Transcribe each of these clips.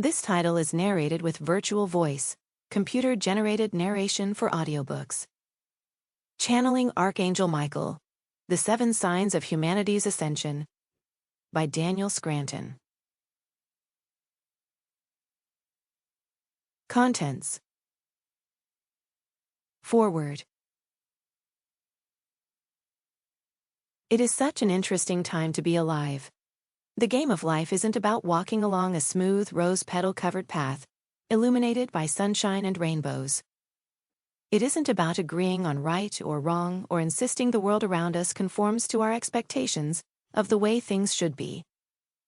This title is narrated with virtual voice, computer-generated narration for audiobooks. Channeling Archangel Michael, The 7 Signs of Humanity's Ascension, by Daniel Scranto. Contents. Foreword. It is such an interesting time to be alive. The game of life isn't about walking along a smooth rose-petal-covered path, illuminated by sunshine and rainbows. It isn't about agreeing on right or wrong or insisting the world around us conforms to our expectations of the way things should be.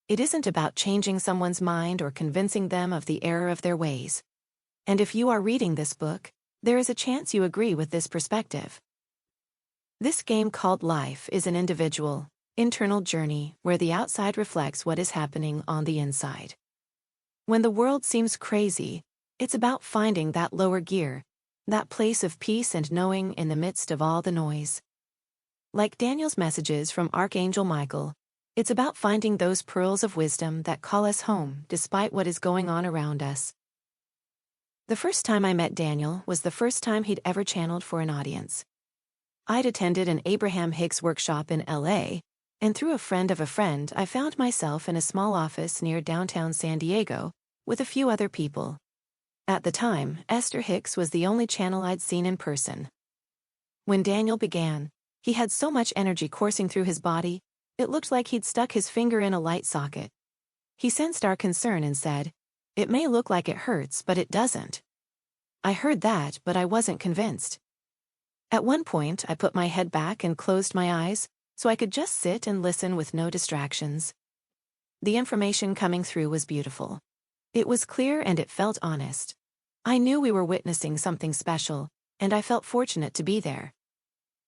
It isn't about changing someone's mind or convincing them of the error of their ways. And if you are reading this book, there is a chance you agree with this perspective. This game called life is an individual, internal journey where the outside reflects what is happening on the inside. When the world seems crazy, it's about finding that lower gear, that place of peace and knowing in the midst of all the noise. Like Daniel's messages from Archangel Michael, it's about finding those pearls of wisdom that call us home despite what is going on around us. The first time I met Daniel was the first time he'd ever channeled for an audience. I'd attended an Abraham Hicks workshop in LA, and through a friend of a friend I found myself in a small office near downtown San Diego, with a few other people. At the time, Esther Hicks was the only channel I'd seen in person. When Daniel began, he had so much energy coursing through his body, it looked like he'd stuck his finger in a light socket. He sensed our concern and said, "It may look like it hurts, but it doesn't." I heard that, but I wasn't convinced. At one point, I put my head back and closed my eyes, so I could just sit and listen with no distractions. The information coming through was beautiful. It was clear and it felt honest. I knew we were witnessing something special, and I felt fortunate to be there.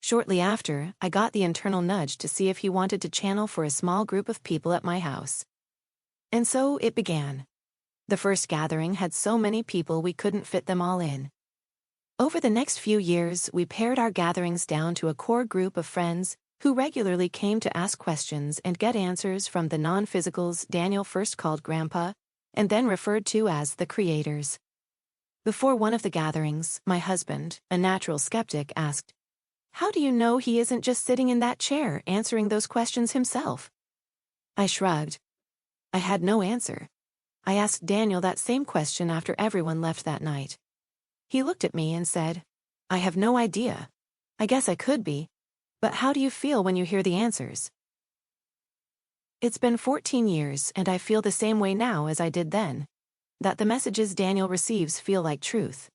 Shortly after, I got the internal nudge to see if he wanted to channel for a small group of people at my house. And so it began. The first gathering had so many people we couldn't fit them all in. Over the next few years, we pared our gatherings down to a core group of friends who regularly came to ask questions and get answers from the non-physicals Daniel first called Grandpa, and then referred to as the creators. Before one of the gatherings, my husband, a natural skeptic, asked, "How do you know he isn't just sitting in that chair answering those questions himself?" I shrugged. I had no answer. I asked Daniel that same question after everyone left that night. He looked at me and said, "I have no idea. I guess I could be. But how do you feel when you hear the answers?" It's been 14 years and I feel the same way now as I did then. That the messages Daniel receives feel like truth.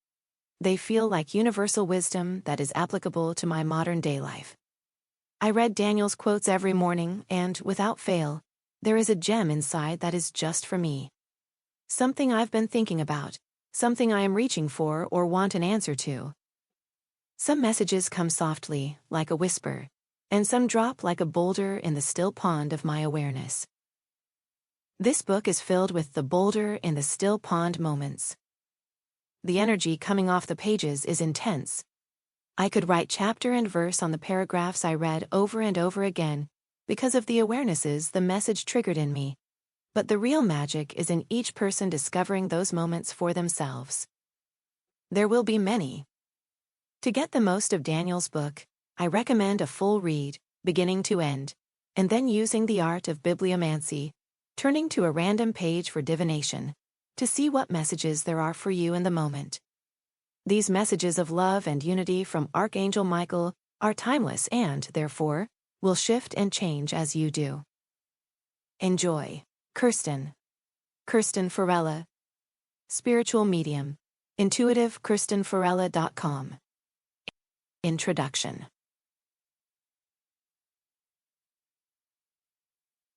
They feel like universal wisdom that is applicable to my modern-day life. I read Daniel's quotes every morning and, without fail, there is a gem inside that is just for me. Something I've been thinking about, something I am reaching for or want an answer to. Some messages come softly, like a whisper, and some drop like a boulder in the still pond of my awareness. This book is filled with the boulder in the still pond moments. The energy coming off the pages is intense. I could write chapter and verse on the paragraphs I read over and over again because of the awarenesses the message triggered in me. But the real magic is in each person discovering those moments for themselves. There will be many. To get the most of Daniel's book, I recommend a full read, beginning to end, and then using the art of bibliomancy, turning to a random page for divination, to see what messages there are for you in the moment. These messages of love and unity from Archangel Michael are timeless and, therefore, will shift and change as you do. Enjoy. Kirsten Farella. Spiritual Medium. IntuitiveKirstenFarella.com. Introduction.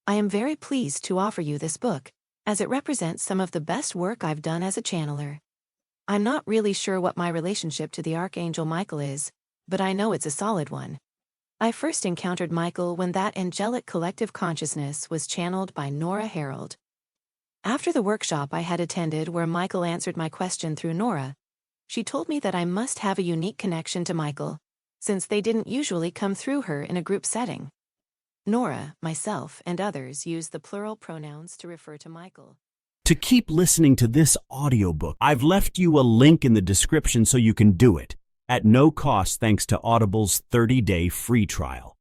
I am very pleased to offer you this book, as it represents some of the best work I've done as a channeler. I'm not really sure what my relationship to the Archangel Michael is, but I know it's a solid one. I first encountered Michael when that angelic collective consciousness was channeled by Nora Harold. After the workshop I had attended where Michael answered my question through Nora, she told me that I must have a unique connection to Michael, since they didn't usually come through her in a group setting. Nora, myself, and others use the plural pronouns to refer to Michael. To keep listening to this audiobook, I've left you a link in the description so you can do it, at no cost thanks to Audible's 30-day free trial.